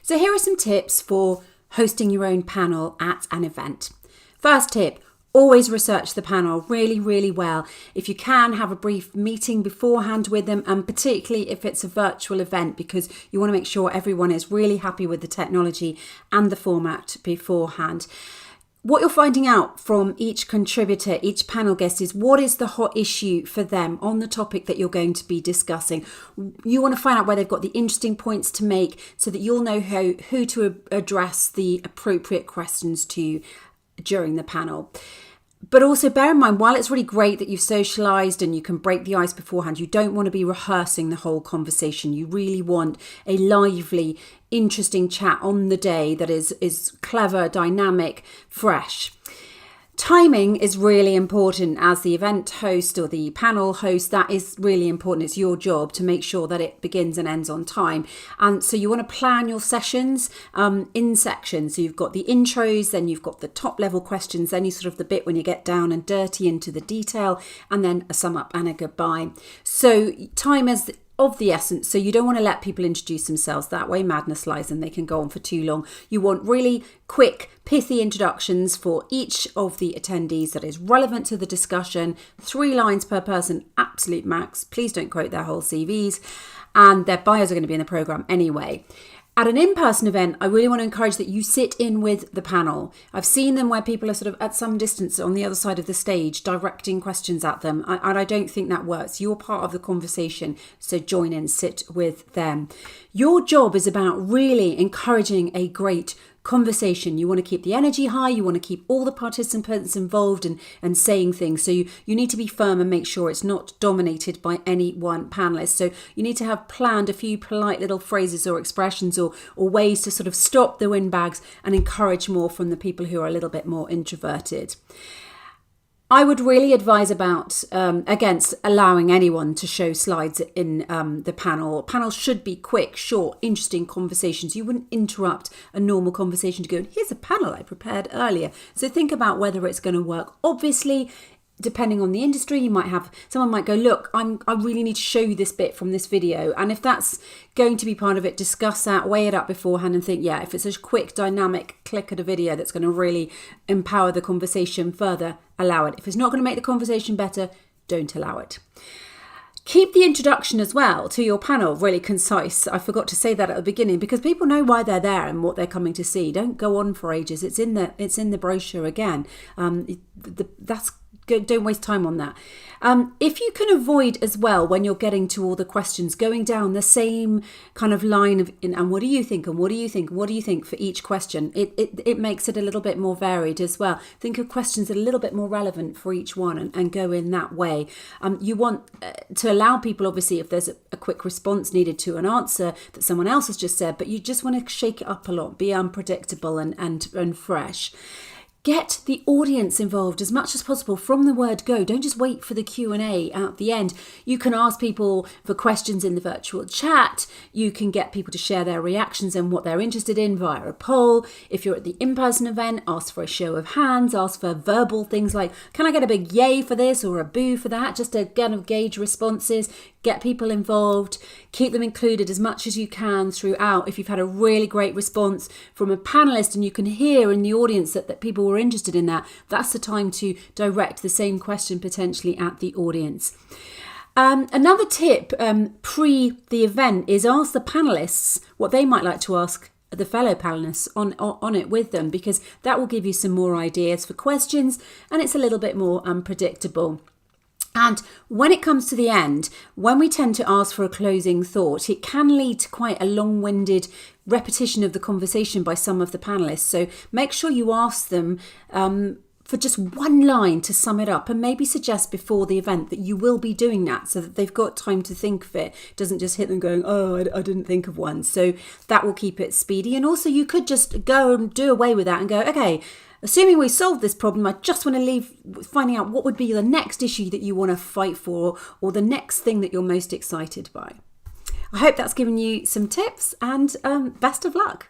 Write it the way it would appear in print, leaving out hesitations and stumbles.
So here are some tips for hosting your own panel at an event. First tip, always research the panel really well. If you can, have a brief meeting beforehand with them, and particularly if it's a virtual event, because you want to make sure everyone is really happy with the technology and the format beforehand. What you're finding out from each contributor, each panel guest, is what is the hot issue for them on the topic that you're going to be discussing. You want to find out where they've got the interesting points to make so that you'll know who to address the appropriate questions to during the panel. But also bear in mind, while it's really great that you've socialised and you can break the ice beforehand, you don't want to be rehearsing the whole conversation. You really want a lively, interesting chat on the day that is clever, dynamic, fresh. Timing is really important as the event host or the panel host. That is really important. It's your job to make sure that it begins and ends on time. And so you want to plan your sessions in sections. So you've got the intros, then you've got the top level questions, then you sort of the bit when you get down and dirty into the detail, and then a sum up and a goodbye. So time is of the essence. So you don't want to let people introduce themselves. That way madness lies and they can go on for too long. You want really quick, pithy introductions for each of the attendees that is relevant to the discussion. 3 lines per person, absolute max. Please don't quote their whole CVs. And their bios are going to be in the programme anyway. At an in-person event, I really want to encourage that you sit in with the panel. I've seen them where people are sort of at some distance on the other side of the stage directing questions at them, and I don't think that works. You're part of the conversation, so join in, sit with them. Your job is about really encouraging a great conversation. You want to keep the energy high, you want to keep all the participants involved and saying things. So you need to be firm and make sure it's not dominated by any one panelist. So you need to have planned a few polite little phrases or expressions or ways to sort of stop the windbags and encourage more from the people who are a little bit more introverted. I would really advise against allowing anyone to show slides in the panel. Panels should be quick, short, interesting conversations. You wouldn't interrupt a normal conversation to go, here's a panel I prepared earlier. So think about whether it's going to work. Obviously, depending on the industry, someone might go, look, I really need to show you this bit from this video. And if that's going to be part of it, discuss that, weigh it up beforehand and think, yeah, if it's a quick, dynamic click at a video that's going to really empower the conversation further, allow it. If it's not going to make the conversation better, don't allow it. Keep the introduction as well to your panel really concise. I forgot to say that at the beginning because people know why they're there and what they're coming to see. Don't go on for ages. It's in the brochure again. Don't waste time on that. If you can avoid as well, when you're getting to all the questions, going down the same kind of line of, and what do you think, and what do you think, what do you think for each question, it makes it a little bit more varied as well. Think of questions that are a little bit more relevant for each one and go in that way. You want to allow people, obviously, if there's a quick response needed to an answer that someone else has just said, but you just want to shake it up a lot, be unpredictable and fresh. Get the audience involved as much as possible from the word go. Don't just wait for the Q&A at the end. You can ask people for questions in the virtual chat. You can get people to share their reactions and what they're interested in via a poll. If you're at the in-person event, ask for a show of hands, ask for verbal things like, can I get a big yay for this or a boo for that? Just to kind of gauge responses, get people involved, keep them included as much as you can throughout. If you've had a really great response from a panelist and you can hear in the audience that people were interested in that, that's the time to direct the same question potentially at the audience. Another tip pre the event is ask the panelists what they might like to ask the fellow panelists on it with them, because that will give you some more ideas for questions and it's a little bit more unpredictable. And when it comes to the end, when we tend to ask for a closing thought, it can lead to quite a long-winded repetition of the conversation by some of the panelists. So make sure you ask them for just one line to sum it up, and maybe suggest before the event that you will be doing that so that they've got time to think of it. It doesn't just hit them going, oh, I didn't think of one. So that will keep it speedy. And also you could just go and do away with that and go, okay, assuming we solved this problem, I just want to leave finding out what would be the next issue that you want to fight for or the next thing that you're most excited by. I hope that's given you some tips and best of luck.